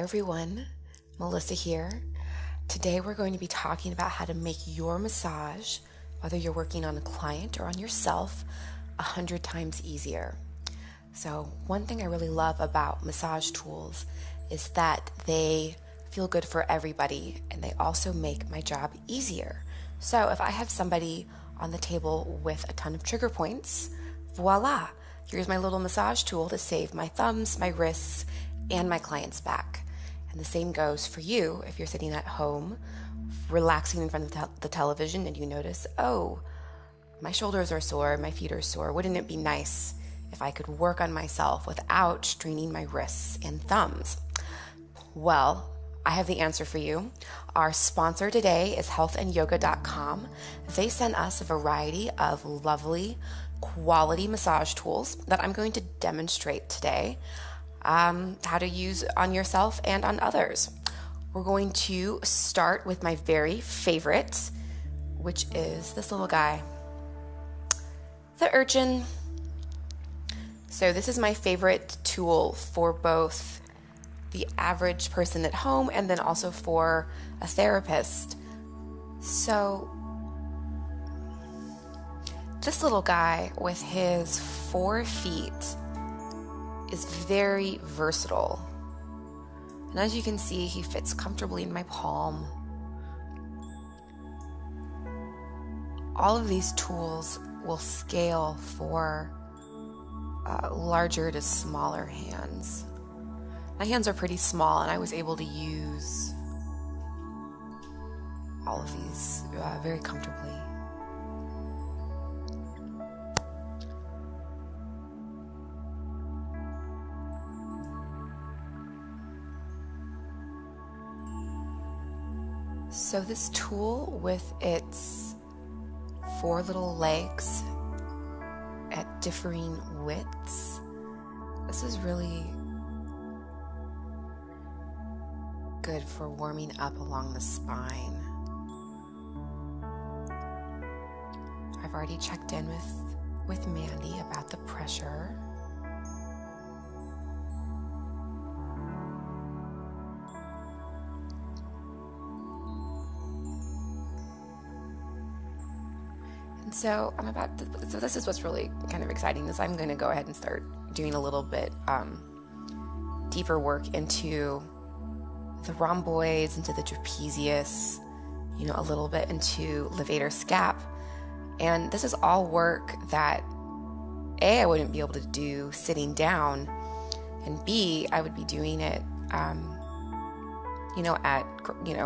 everyone, Melissa here. Today we're going to be talking about how to make your massage, whether you're working on a client or on yourself, 100 times easier. So one thing I really love about massage tools is that they feel good for everybody and they also make my job easier. So if I have somebody on the table with a ton of trigger points, voila, here's my little massage tool to save my thumbs, my wrists, and my client's back. And the same goes for you if you're sitting at home, relaxing in front of the television and you notice, oh, my shoulders are sore, my feet are sore. Wouldn't it be nice if I could work on myself without straining my wrists and thumbs? Well, I have the answer for you. Our sponsor today is HealthandYoga.com. They sent us a variety of lovely quality massage tools that I'm going to demonstrate today. How to use on yourself and on others. We're going to start with my very favorite, which is this little guy, the urchin. So this is my favorite tool for both the average person at home and then also for a therapist. So this little guy with his 4 feet is very versatile. And as you can see, he fits comfortably in my palm. All of these tools will scale for larger to smaller hands. My hands are pretty small and I was able to use all of these very comfortably. So this tool with its 4 little legs at differing widths, this is really good for warming up along the spine. I've already checked in with Mandy about the pressure. So so this is what's really kind of exciting is I'm going to go ahead and start doing a little bit deeper work into the rhomboids, into the trapezius, a little bit into levator scap. And this is all work that A, I wouldn't be able to do sitting down, and B, I would be doing it, at,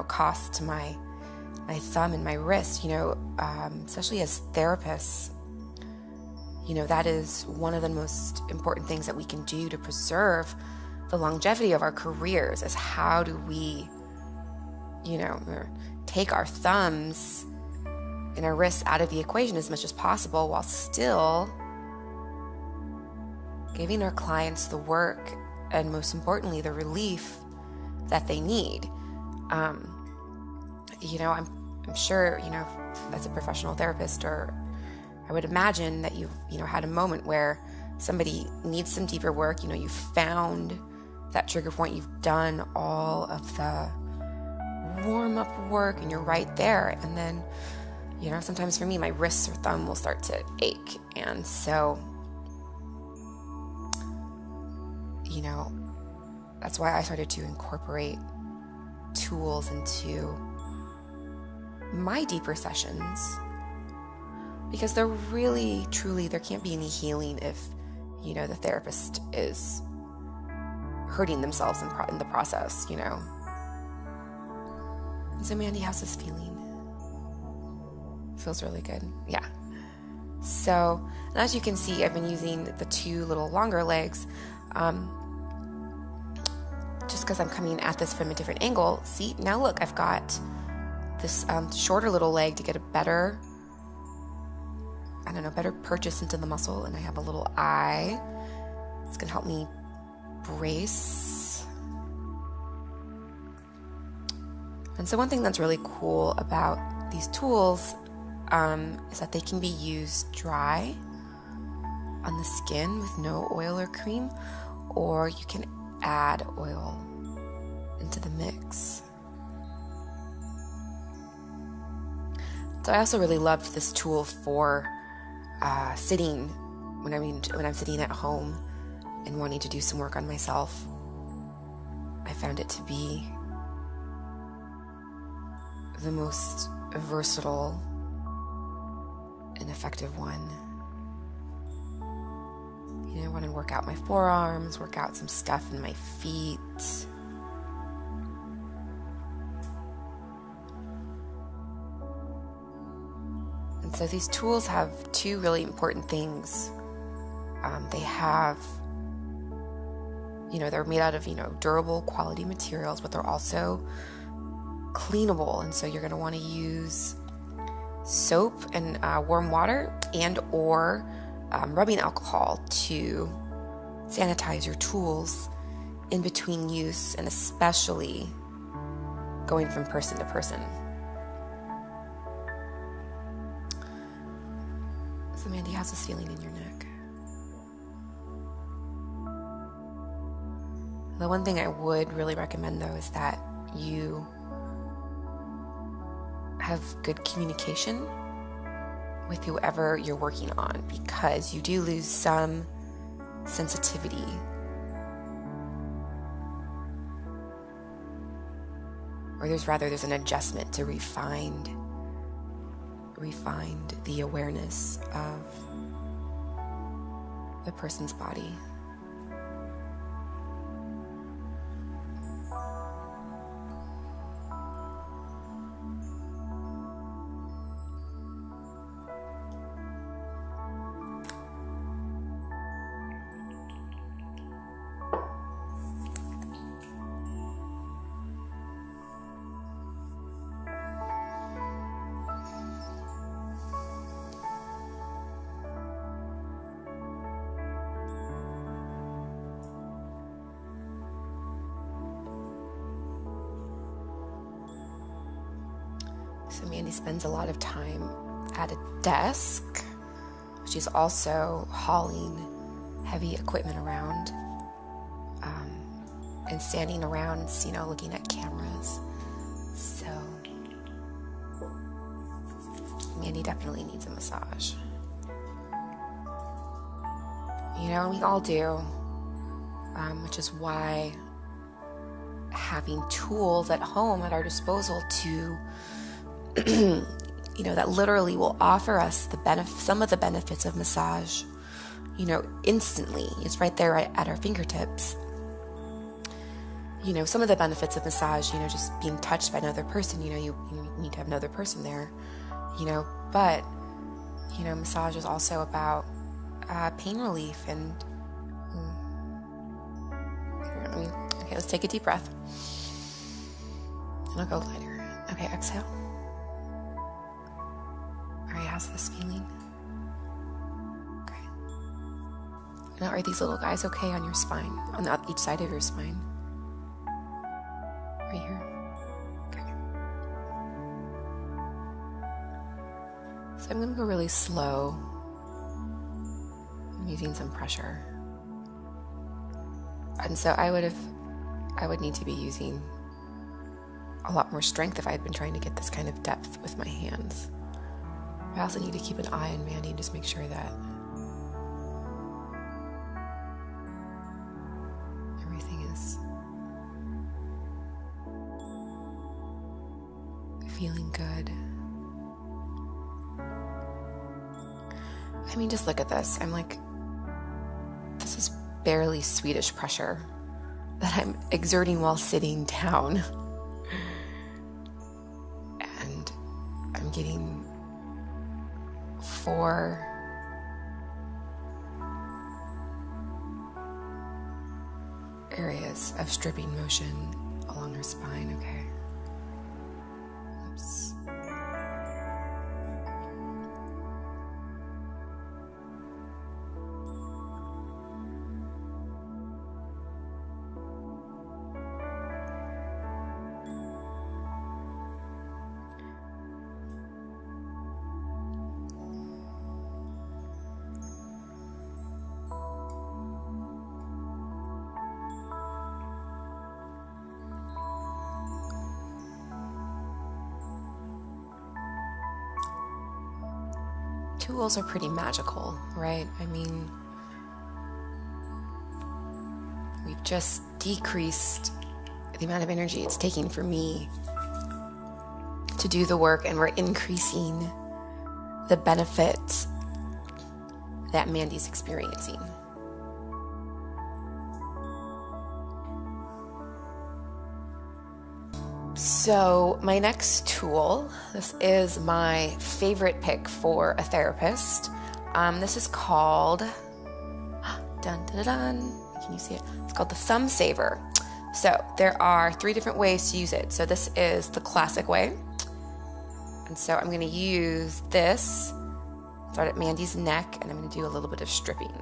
cost to my thumb and my wrist, especially as therapists, that is one of the most important things that we can do to preserve the longevity of our careers is how do we, take our thumbs and our wrists out of the equation as much as possible while still giving our clients the work and most importantly, the relief that they need. I'm sure, as a professional therapist, or I would imagine that you've, had a moment where somebody needs some deeper work. You've found that trigger point, you've done all of the warm-up work, and you're right there. And then, sometimes for me, my wrists or thumb will start to ache. And so, that's why I started to incorporate tools into my deeper sessions, because they're really, truly, there can't be any healing if, the therapist is hurting themselves in the process, And so Mandy, how's this feeling? Feels really good. Yeah. So, and as you can see, I've been using the 2 little longer legs, just because I'm coming at this from a different angle. See, now look, I've got this shorter little leg to get a better purchase into the muscle, and I have a little eye. It's going to help me brace. And so one thing that's really cool about these tools is that they can be used dry on the skin with no oil or cream, or you can add oil into the mix. So I also really loved this tool for sitting when I'm sitting at home and wanting to do some work on myself. I found it to be the most versatile and effective one. I want to work out my forearms, work out some stuff in my feet. And so these tools have two really important things. They have, they're made out of, durable quality materials, but they're also cleanable. And so you're going to want to use soap and warm water and or rubbing alcohol to sanitize your tools in between use, and especially going from person to person. So Mandy, how's this feeling in your neck? The one thing I would really recommend though is that you have good communication with whoever you're working on, because you do lose some sensitivity. Or there's an adjustment to refine the awareness of the person's body. So Mandy spends a lot of time at a desk. She's also hauling heavy equipment around and standing around, looking at cameras. So Mandy definitely needs a massage. We all do, which is why having tools at home at our disposal to that literally will offer us some of the benefits of massage, instantly. It's right there at our fingertips. Some of the benefits of massage, just being touched by another person, you need to have another person there, but, massage is also about pain relief and, okay, let's take a deep breath. And I'll go lighter. Okay, exhale. All right, how's this feeling? Okay. Now, are these little guys okay on your spine, on each side of your spine? Right here? Okay. So I'm going to go really slow. I'm using some pressure. And so I would need to be using a lot more strength if I had been trying to get this kind of depth with my hands. I also need to keep an eye on Mandy and just make sure that everything is feeling good. Just look at this. I'm like, this is barely Swedish pressure that I'm exerting while sitting down. And I'm getting 4 areas of stripping motion along her spine. Okay. Oops. tools are pretty magical, right? I mean, we've just decreased the amount of energy it's taking for me to do the work, and we're increasing the benefit that Mandy's experiencing. So my next tool, this is my favorite pick for a therapist. This is called, dun, dun, dun, dun. Can you see it? It's called the Thumb Saver. So there are 3 different ways to use it. So this is the classic way. And so I'm going to use this, start at Mandy's neck, and I'm going to do a little bit of stripping.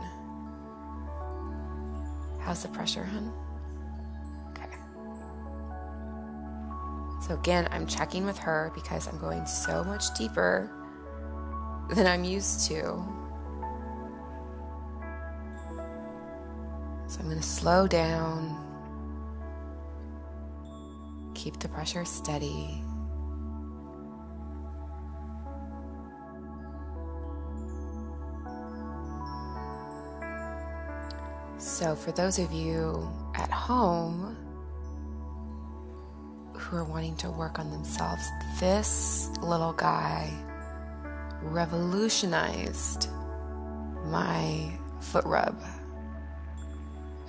How's the pressure, hun? Okay. So again, I'm checking with her because I'm going so much deeper than I'm used to. So I'm going to slow down, keep the pressure steady. So for those of you at home who are wanting to work on themselves, this little guy revolutionized my foot rub.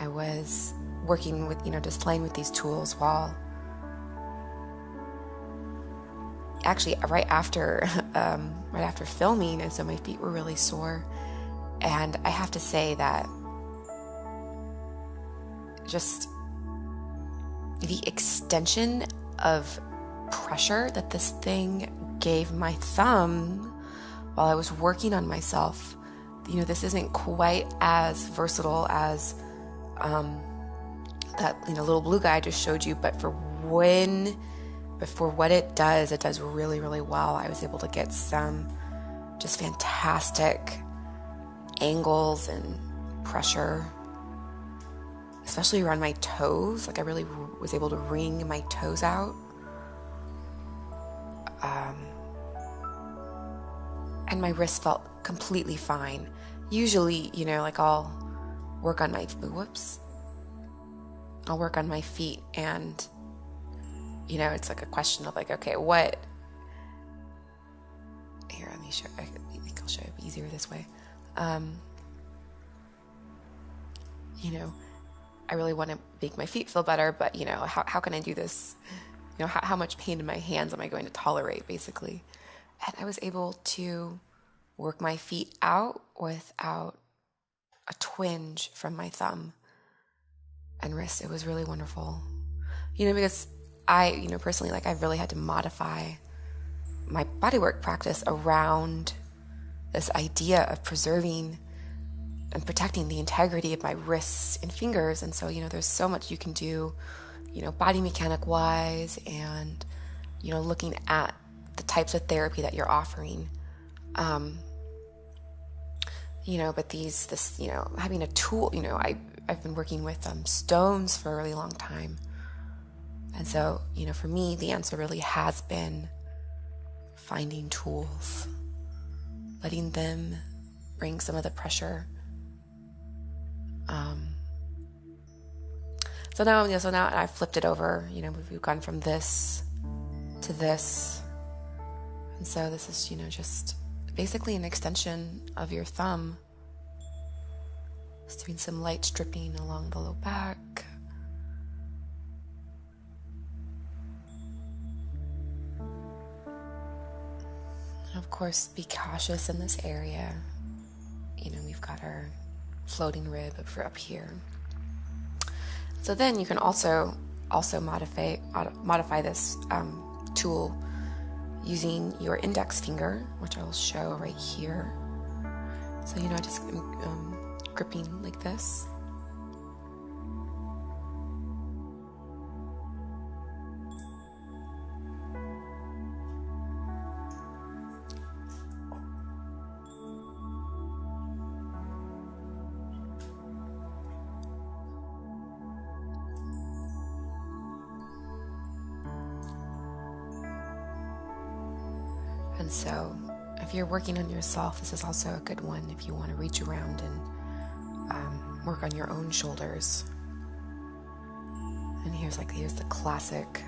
I was working with, just playing with these tools while actually right after filming, and so my feet were really sore. And I have to say that just the extension of pressure that this thing gave my thumb while I was working on myself, this isn't quite as versatile as that little blue guy I just showed you, but for what it does really, really well. I was able to get some just fantastic angles and pressure, especially around my toes. Like I really was able to wring my toes out. And my wrist felt completely fine. Usually, I'll work on my feet, and it's like a question of okay, what? Here, let me show. I think I'll show it easier this way. I really want to make my feet feel better, but how can I do this? How much pain in my hands am I going to tolerate, basically? And I was able to work my feet out without a twinge from my thumb and wrist. It was really wonderful. Because I, personally, I've really had to modify my bodywork practice around this idea of preserving and protecting the integrity of my wrists and fingers. And so, there's so much you can do, body mechanic wise, and, looking at the types of therapy that you're offering. But having a tool, I've been working with stones for a really long time. And so, for me, the answer really has been finding tools, letting them bring some of the pressure. So now I flipped it over. We've gone from this to this, and so this is just basically an extension of your thumb. Just doing some light stripping along the low back. And of course, be cautious in this area. We've got our floating rib up here. So then you can also modify this tool using your index finger, which I will show right here. So just gripping like this. And so if you're working on yourself, this is also a good one if you want to reach around and work on your own shoulders. And here's the classic.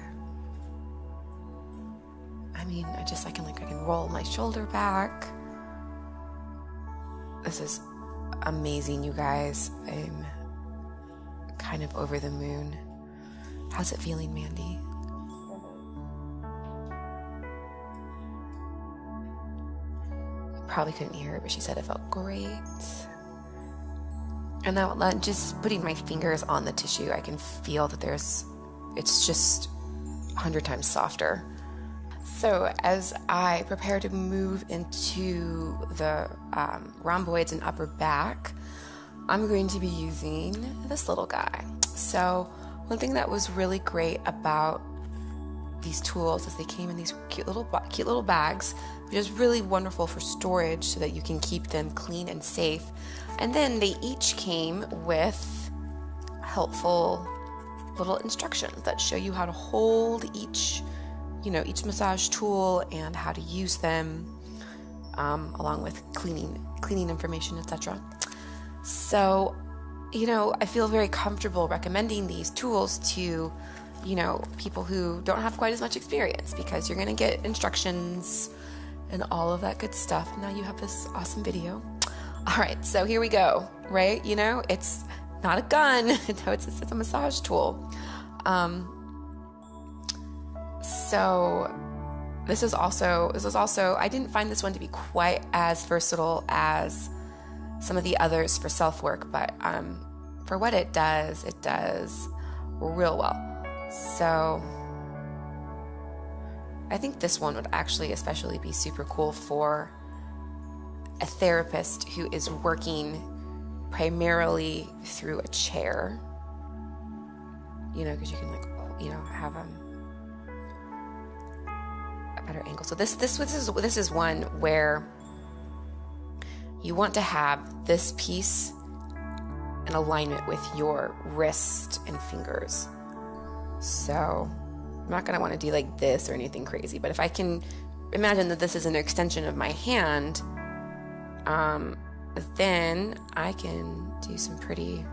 I mean, I can roll my shoulder back. This is amazing, you guys. I'm kind of over the moon. How's it feeling, Mandy? Probably couldn't hear it, but she said it felt great. And now, just putting my fingers on the tissue, I can feel that it's just 100 times softer. So as I prepare to move into the rhomboids and upper back, I'm going to be using this little guy. So one thing that was really great about these tools is they came in these cute little bags, which is really wonderful for storage so that you can keep them clean and safe. And then they each came with helpful little instructions that show you how to hold each massage tool and how to use them, along with cleaning information, etc. So, I feel very comfortable recommending these tools to, people who don't have quite as much experience, because you're going to get instructions and all of that good stuff. Now you have this awesome video. All right, so here we go, right? It's not a gun. It's a massage tool. So this is also, I didn't find this one to be quite as versatile as some of the others for self-work, but for what it does real well. So I think this one would actually especially be super cool for a therapist who is working primarily through a chair, because you can have a better angle. So this is one where you want to have this piece in alignment with your wrist and fingers. So I'm not going to want to do like this or anything crazy, but if I can imagine that this is an extension of my hand, then I can do some pretty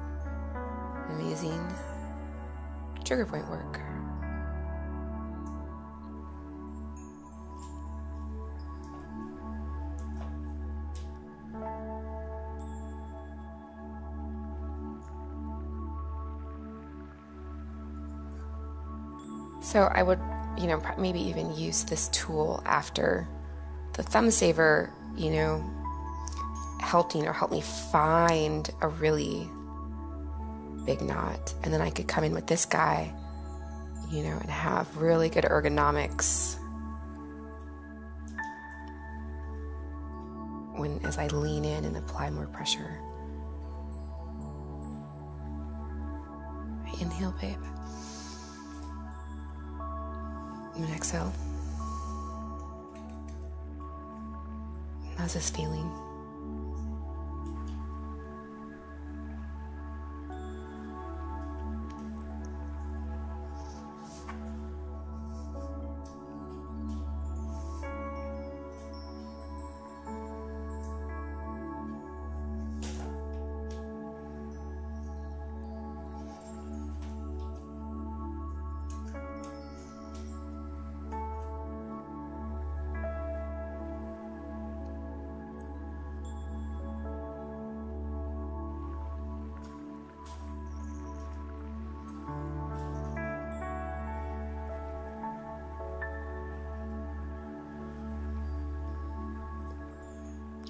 amazing trigger point work. So I would, maybe even use this tool after the thumb saver, helped me find a really big knot. And then I could come in with this guy, and have really good ergonomics as I lean in and apply more pressure. Inhale, babe. And exhale. How's this feeling?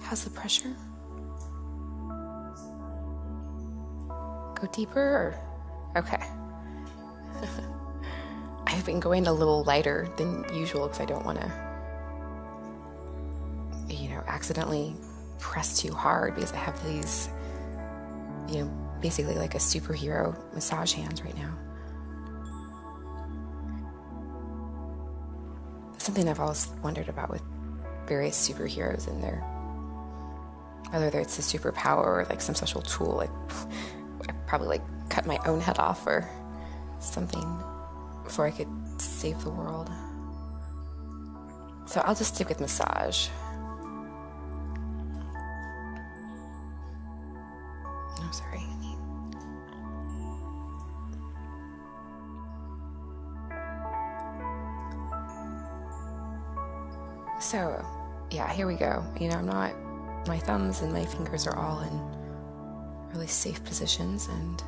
How's the pressure? Go deeper? Okay. I've been going a little lighter than usual because I don't want to, accidentally press too hard, because I have these, basically like a superhero massage hands right now. Something I've always wondered about with various superheroes in there. Whether it's a superpower or like some special tool, like I probably cut my own head off or something before I could save the world. So I'll just stick with massage. Oh, sorry. So, yeah, here we go. My thumbs and my fingers are all in really safe positions, and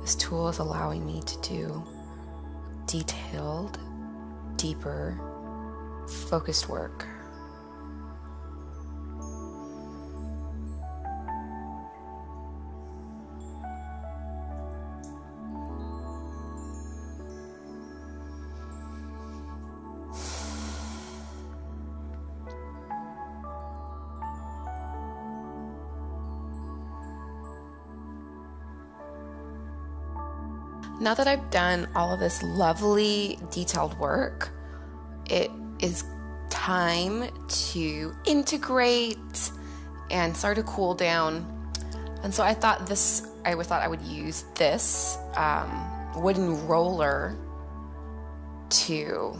this tool is allowing me to do detailed, deeper, focused work. Now that I've done all of this lovely detailed work, it is time to integrate and start to cool down. And so I thought I would use this wooden roller to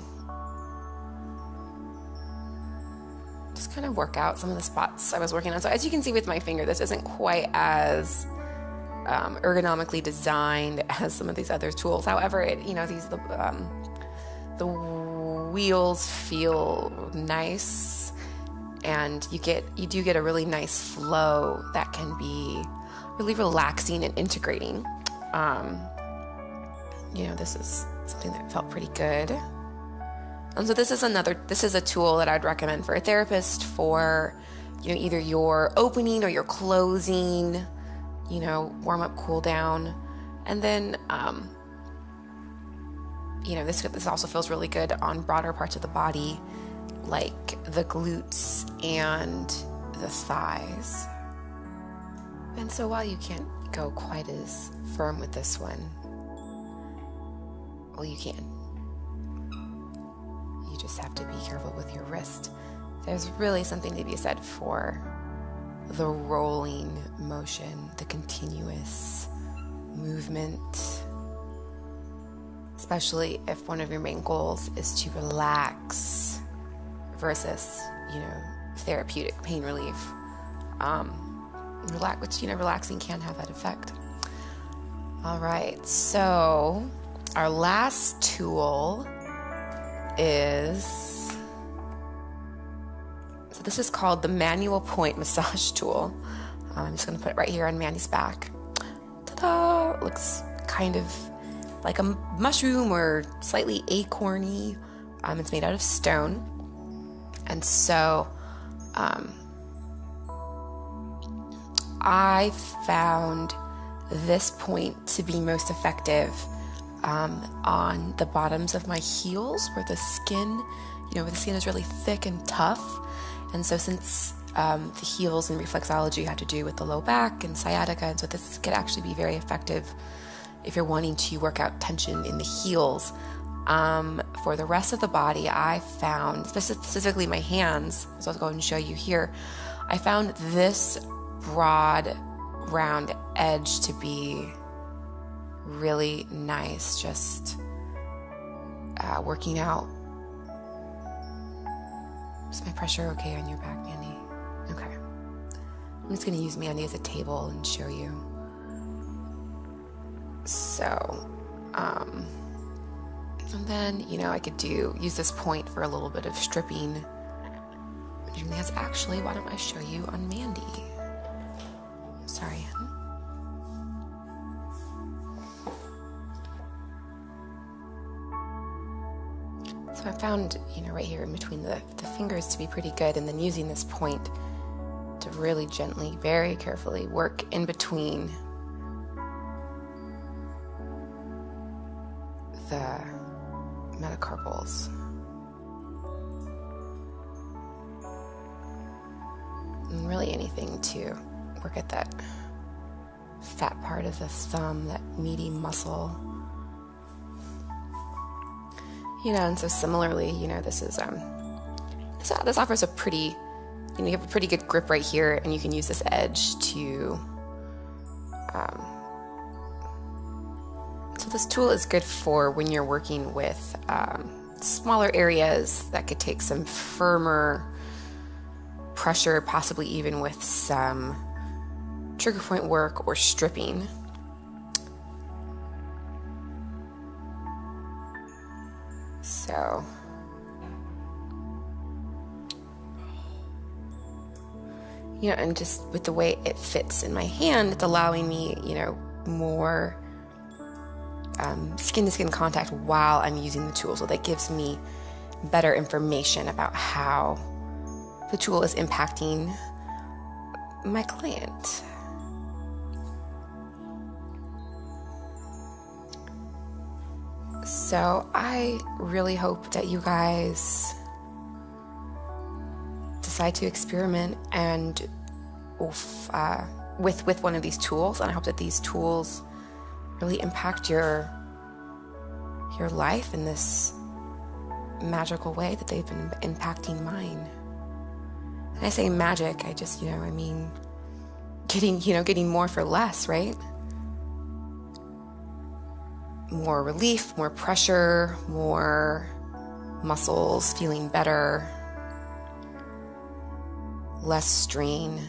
just kind of work out some of the spots I was working on. So as you can see with my finger, this isn't quite as ergonomically designed as some of these other tools. However, the wheels feel nice, and you do get a really nice flow that can be really relaxing and integrating. This is something that felt pretty good. And so this is a tool that I'd recommend for a therapist for, either your opening or your closing, warm up, cool down. And then, this also feels really good on broader parts of the body, like the glutes and the thighs. And so while you can't go quite as firm with this one, well, you can. You just have to be careful with your wrist. There's really something to be said for the rolling motion, the continuous movement, especially if one of your main goals is to relax versus, therapeutic pain relief. Relaxing can have that effect. All right, so our last tool is, this is called the Manual Point Massage Tool. I'm just going to put it right here on Mandy's back. Ta-da! It looks kind of like a mushroom or slightly acorny. It's made out of stone. And so I found this point to be most effective on the bottoms of my heels, where the skin is really thick and tough. And so since the heels and reflexology had to do with the low back and sciatica, and so this could actually be very effective if you're wanting to work out tension in the heels. For the rest of the body, I found, specifically my hands, so I'll go and show you here, I found this broad, round edge to be really nice, just working out. Is my pressure okay on your back, Mandy? Okay. I'm just going to use Mandy as a table and show you. So, and then, I could use this point for a little bit of stripping. That's actually, why don't I show you on Mandy? Sorry. So I found, right here in between the fingers to be pretty good, and then using this point to really gently, very carefully work in between the metacarpals. And really anything to work at that fat part of the thumb, that meaty muscle. And so similarly, this is this offers a pretty, you have a pretty good grip right here, and you can use this edge to. So this tool is good for when you're working with smaller areas that could take some firmer pressure, possibly even with some trigger point work or stripping. So and just with the way it fits in my hand, it's allowing me, more skin-to-skin contact while I'm using the tool. So that gives me better information about how the tool is impacting my client. So I really hope that you guys decide to experiment and with one of these tools, and I hope that these tools really impact your life in this magical way that they've been impacting mine. And I say magic, I just I mean getting more for less, right? More relief, more pressure, more muscles feeling better, less strain.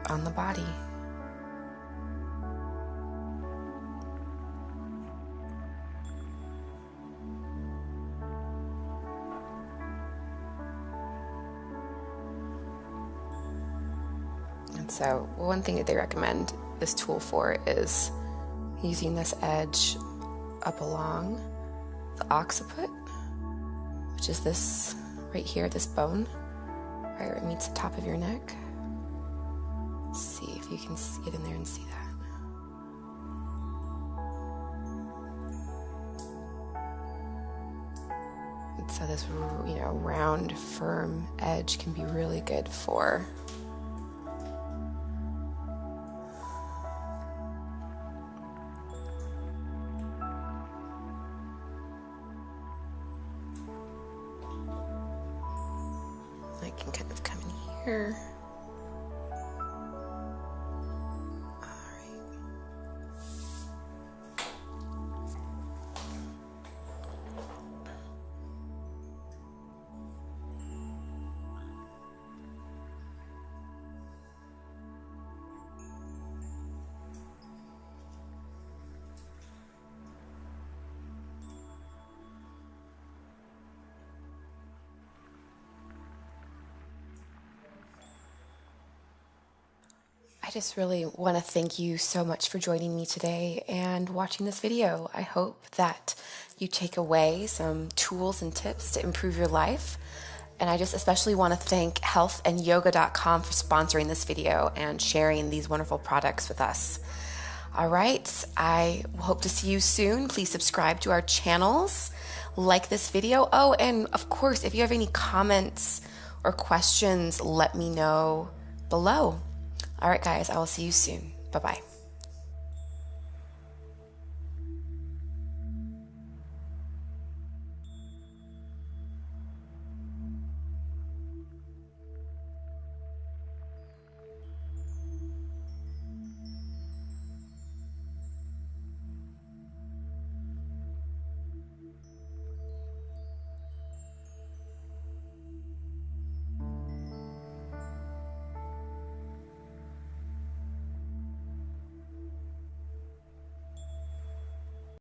On the body. And so one thing that they recommend this tool for is using this edge up along the occiput, which is this right here, this bone, right where it meets the top of your neck. Let's see if you can get in there and see that. And so this, round, firm edge can be really good for I can kind of come in here. I just really want to thank you so much for joining me today and watching this video. I hope that you take away some tools and tips to improve your life. And I just especially want to thank HealthandYoga.com for sponsoring this video and sharing these wonderful products with us. All right, I hope to see you soon. Please subscribe to our channels, like this video. Oh, and of course, if you have any comments or questions, let me know below. All right, guys, I will see you soon. Bye-bye.